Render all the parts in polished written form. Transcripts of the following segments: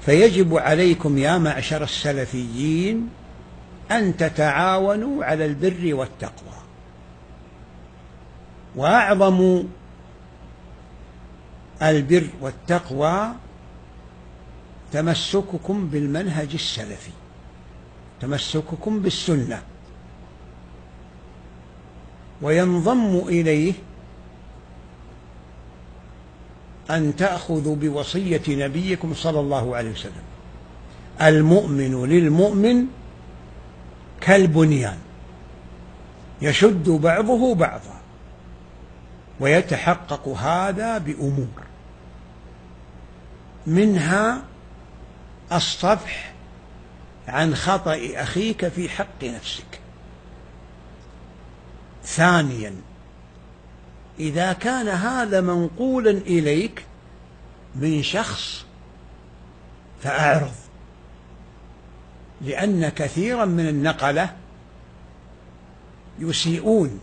فيجب عليكم يا معشر السلفيين أن تتعاونوا على البر والتقوى. وأعظم البر والتقوى تمسككم بالمنهج السلفي، تمسككم بالسنة، وينضم إليه أن تأخذوا بوصية نبيكم صلى الله عليه وسلم: المؤمن للمؤمن كالبنيان يشد بعضه بعضا. ويتحقق هذا بأمور، منها الصفح عن خطأ أخيك في حق نفسك. ثانيا، إذا كان هذا منقولا إليك من شخص فأعرض، لأن كثيرا من النقلة يسيئون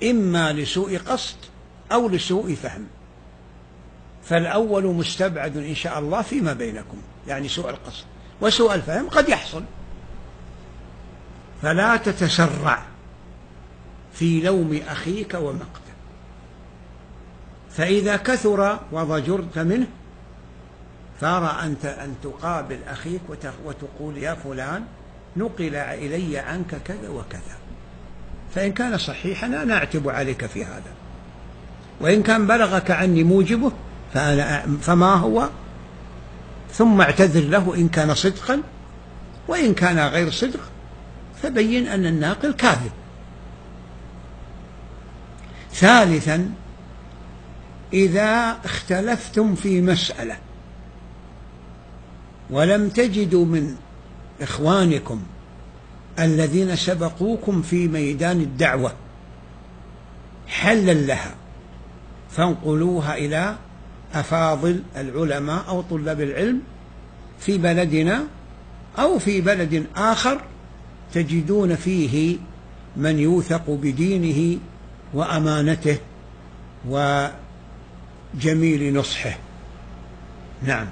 إما لسوء قصد أو لسوء فهم، فالأول مستبعد إن شاء الله فيما بينكم، يعني سوء القصد، وسوء الفهم قد يحصل. فلا تتسرع في لوم أخيك ومقته، فإذا كثر وضجرت منه فأرى أنت أن تقابل أخيك وتقول: يا فلان نقل إلي عنك كذا وكذا، فإن كان صحيحا أنا أعتب عليك في هذا، وإن كان بلغك عني موجبه فما هو، ثم اعتذر له إن كان صدقا، وإن كان غير صدق فبين أن الناقل كاذب. ثالثا، إذا اختلفتم في مسألة ولم تجدوا من إخوانكم الذين سبقوكم في ميدان الدعوة حلا لها، فانقلوها إلى أفاضل العلماء أو طلاب العلم في بلدنا أو في بلد آخر تجدون فيه من يوثق بدينه وأمانته وجميل نصحه. نعم.